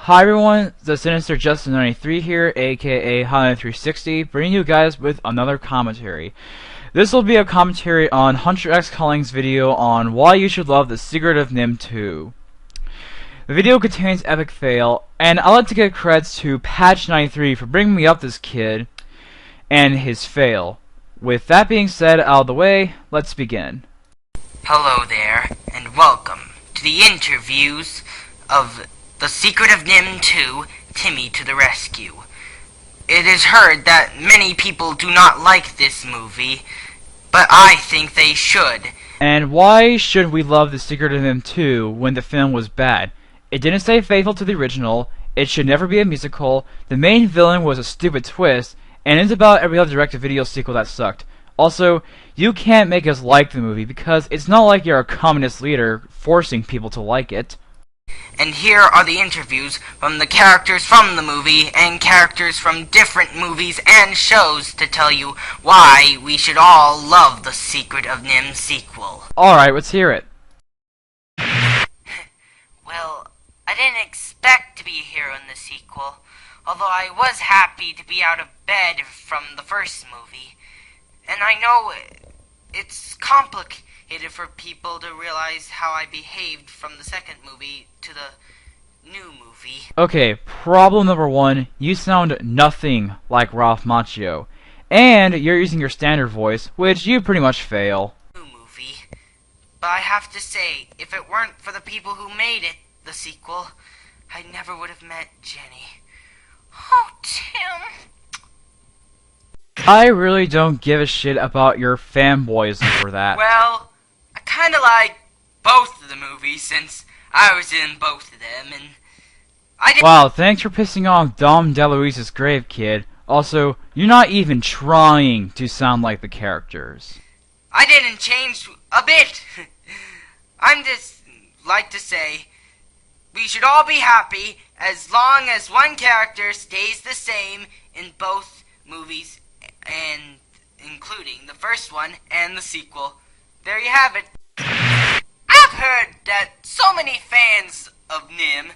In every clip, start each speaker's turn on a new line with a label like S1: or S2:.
S1: Hi everyone, the Sinister Justin 93 here, aka Highlander 360, bringing you guys with another commentary. This will be a commentary on Hunter X Calling's video on why you should love The Secret of NIMH2. The video contains epic fail, and I'd like to give creds to Patch93 for bringing me up this kid and his fail. With that being said out of the way, let's begin.
S2: Hello there, and welcome to the interviews of The Secret of NIMH2, Timmy to the Rescue. It is heard that many people do not like this movie, but I think they should.
S1: And why should we love The Secret of NIMH2 when the film was bad? It didn't stay faithful to the original, it should never be a musical, the main villain was a stupid twist, and it's about every other direct-to-video sequel that sucked. Also, you can't make us like the movie because it's not like you're a communist leader forcing people to like it.
S2: And here are the interviews from the characters from the movie and characters from different movies and shows to tell you why we should all love The Secret of NIMH sequel.
S1: Alright, let's hear it.
S2: Well, I didn't expect to be a hero in the sequel, although I was happy to be out of bed from the first movie. And I know it's complicated for people to realize how I behaved from the second movie to the new movie.
S1: Okay, problem number one, you sound nothing like Ralph Macchio. And you're using your standard voice, which you pretty much fail.
S2: New movie. But I have to say, if it weren't for the people who made it, the sequel, I never would have met Jenny. Oh, Tim.
S1: I really don't give a shit about your fanboyism for that.
S2: Well, I kinda like both of the movies since I was in both of them, and I didn't—
S1: Wow, thanks for pissing off Dom DeLuise's grave, kid. Also, you're not even trying to sound like the characters.
S2: I didn't change a bit. I'm just like to say, we should all be happy as long as one character stays the same in both movies, and including the first one and the sequel. There you have it. I've heard that so many fans of NIMH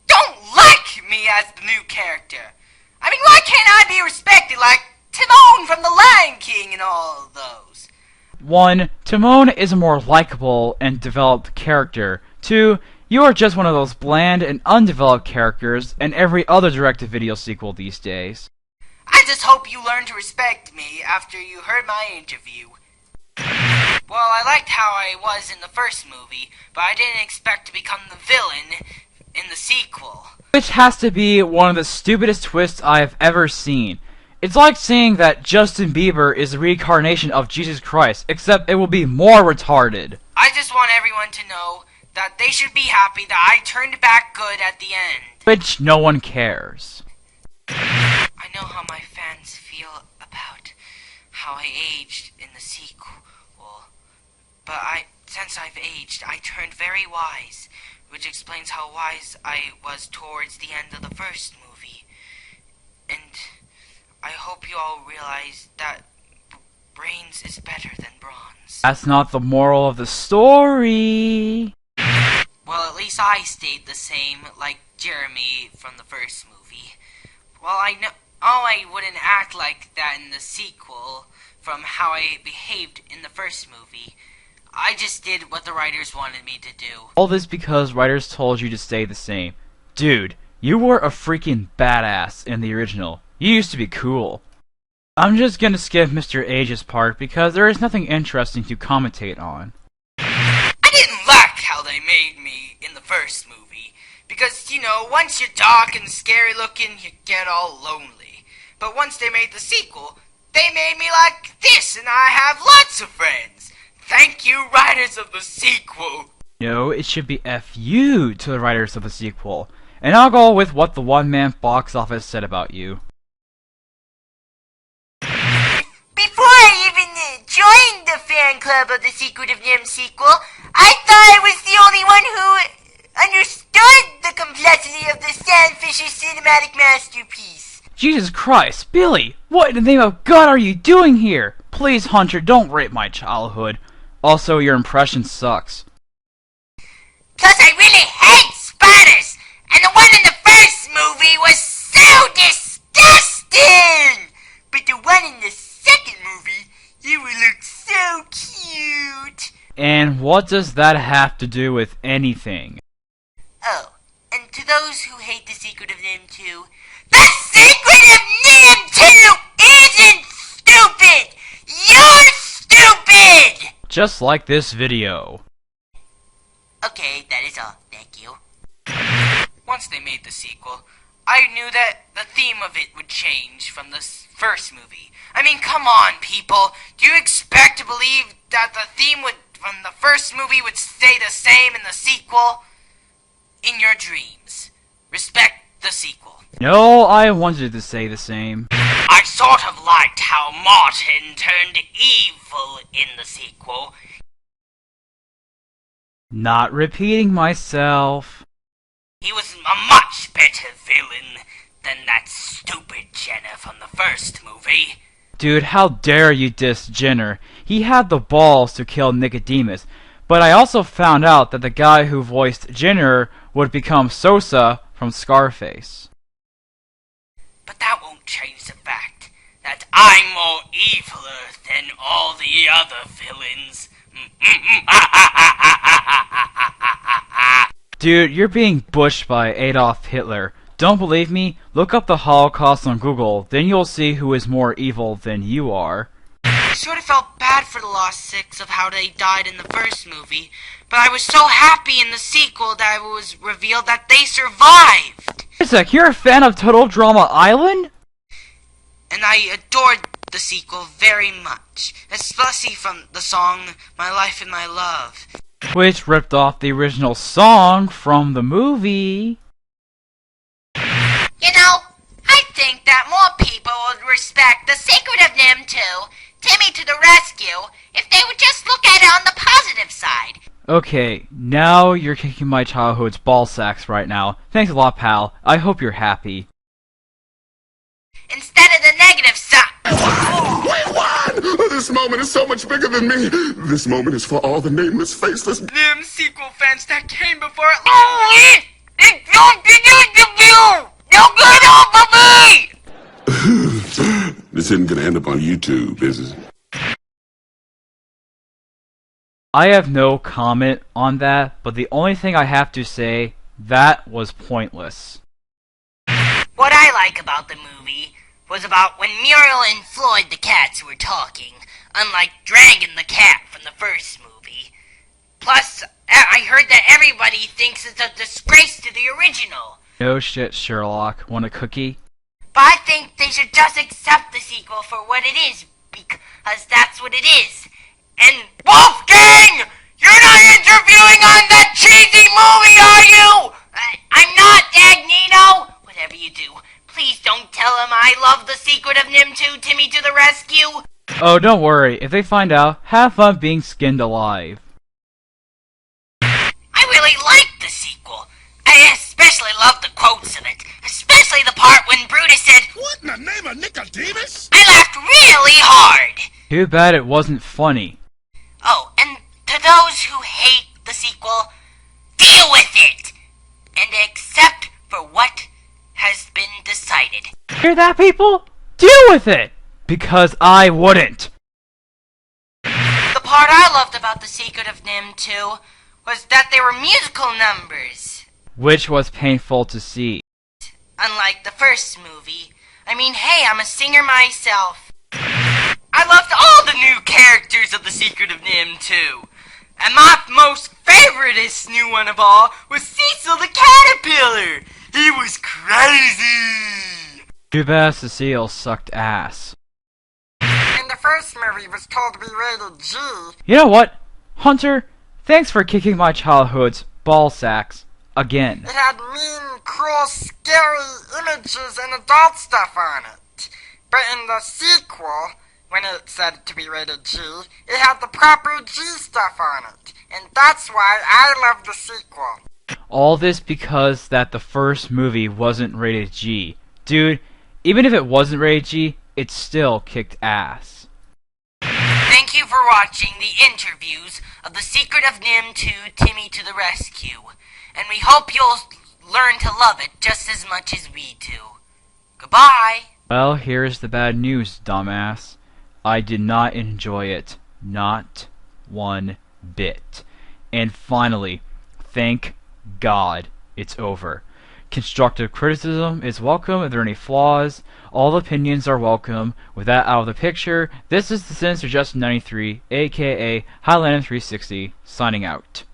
S2: don't like me as the new character. I mean, why can't I be respected like Timon from The Lion King and all those?
S1: 1. Timon is a more likable and developed character. 2. You are just one of those bland and undeveloped characters in every other direct-to-video sequel these days.
S2: I just hope you learn to respect me after you heard my interview. Well, I liked how I was in the first movie, but I didn't expect to become the villain in the sequel.
S1: Which has to be one of the stupidest twists I have ever seen. It's like saying that Justin Bieber is a reincarnation of Jesus Christ, except it will be more retarded.
S2: I just want everyone to know that they should be happy that I turned back good at the end.
S1: Which no one cares.
S2: I know how my fans feel about how I aged in the sequel, but since I've aged, I turned very wise, which explains how wise I was towards the end of the first movie. And I hope you all realize that brains is better than bronze.
S1: That's not the moral of the story.
S2: Well, at least I stayed the same, like Jeremy from the first movie. Well, I wouldn't act like that in the sequel from how I behaved in the first movie. I just did what the writers wanted me to do.
S1: All this because writers told you to stay the same. Dude, you were a freaking badass in the original. You used to be cool. I'm just gonna skip Mr. Age's part because there is nothing interesting to commentate on.
S2: I didn't like how they made me in the first movie. Because, you know, once you're dark and scary looking, you get all lonely. But once they made the sequel, they made me like this, and I have lots of friends. Thank you, writers of the sequel.
S1: No, it should be F you to the writers of the sequel. And I'll go with what the OneManBoxOffice said about you.
S2: Before I even joined the fan club of The Secret of NIMH sequel, I thought I was the only one who understood the complexity of the Sandfisher cinematic masterpiece.
S1: Jesus Christ, Billy! What in the name of God are you doing here? Please, Hunter, don't rape my childhood. Also, your impression sucks.
S2: Plus, I really hate spiders, and the one in the first
S1: what does that have to do with anything?
S2: Oh, and to those who hate The Secret of NIMH2, The Secret of NIMH2 isn't stupid! You're stupid!
S1: Just like this video.
S2: Okay, that is all. Thank you. Once they made the sequel, I knew that the theme of it would change from the first movie. I mean, come on, people. Do you expect to believe that the theme from the first movie would stay the same in the sequel? In your dreams. Respect the sequel.
S1: No, I wanted to say the same.
S2: I sort of liked how Martin turned evil in the sequel.
S1: Not repeating myself.
S2: He was a much better villain than that stupid Jenner from the first movie.
S1: Dude, how dare you diss Jenner? He had the balls to kill Nicodemus. But I also found out that the guy who voiced Jenner would become Sosa from Scarface.
S2: But that won't change the fact that I'm more eviler than all the other villains.
S1: Dude, you're being bushed by Adolf Hitler. Don't believe me? Look up the Holocaust on Google, then you'll see who is more evil than you are.
S2: I sort of felt bad for the lost six of how they died in the first movie, but I was so happy in the sequel that it was revealed that they survived.
S1: Wait a sec, you're a fan of Total Drama Island?
S2: And I adored the sequel very much, especially from the song My Life and My Love.
S1: Which ripped off the original song from the movie.
S2: You know, I think that more people would respect The Secret of NIMH2, Timmy to the Rescue, if they would just look at it on the positive side.
S1: Okay, now you're kicking my childhood's ball sacks right now. Thanks a lot, pal. I hope you're happy.
S2: Instead of the negative side.
S3: We won! This moment is so much bigger than me. This moment is for all the nameless, faceless
S2: NIMH sequel fans that came before it. No good over me!
S3: This isn't gonna end up on YouTube, is it?
S1: I have no comment on that, but the only thing I have to say, that was pointless.
S2: What I like about the movie was about when Muriel and Floyd the cats were talking, unlike Dragon the cat from the first movie. Plus, I heard that everybody thinks it's a disgrace to the original.
S1: No shit, Sherlock. Want a cookie?
S2: But I think they should just accept the sequel for what it is, because that's what it is. And Wolfgang! You're not interviewing on that cheesy movie, are you? I'm not, Dagnino! Whatever you do, please don't tell him I love The Secret of NIMH2, Timmy to the Rescue.
S1: Oh, don't worry. If they find out, have fun being skinned alive.
S2: I really liked the sequel. I especially loved the quotes of it. Especially the part when Brutus said,
S3: What in the name of Nicodemus?
S2: I laughed really hard.
S1: Too bad it wasn't funny.
S2: Oh, and to those who hate the sequel, deal with it. And accept for what has been decided.
S1: Hear that, people? Deal with it! Because I wouldn't.
S2: The part I loved about The Secret of NIMH2 was that they were musical numbers.
S1: Which was painful to see.
S2: Unlike the first movie. I mean, hey, I'm a singer myself. I loved all the new characters of The Secret of NIMH2. And my most favoriteest new one of all was Cecil the Caterpillar. He was crazy.
S1: Too bad Cecile sucked ass.
S2: And the first movie was told to be rated G.
S1: You know what? Hunter, thanks for kicking my childhood's ball sacks again.
S2: It had mean, cruel, scary images and adult stuff on it. But in the sequel, when it said to be rated G, it had the proper G stuff on it. And that's why I love the sequel.
S1: All this because that the first movie wasn't rated G. Dude, even if it wasn't rated G, it still kicked ass.
S2: Thank you for watching the interviews of The Secret of NIMH2, Timmy to the Rescue. And we hope you'll learn to love it just as much as we do. Goodbye!
S1: Well, here's the bad news, dumbass. I did not enjoy it. Not one bit. And finally, thank God it's over. Constructive criticism is welcome if there are any flaws. All opinions are welcome. With that out of the picture, this is the Sinister Justin 93, aka Highlander 360, signing out.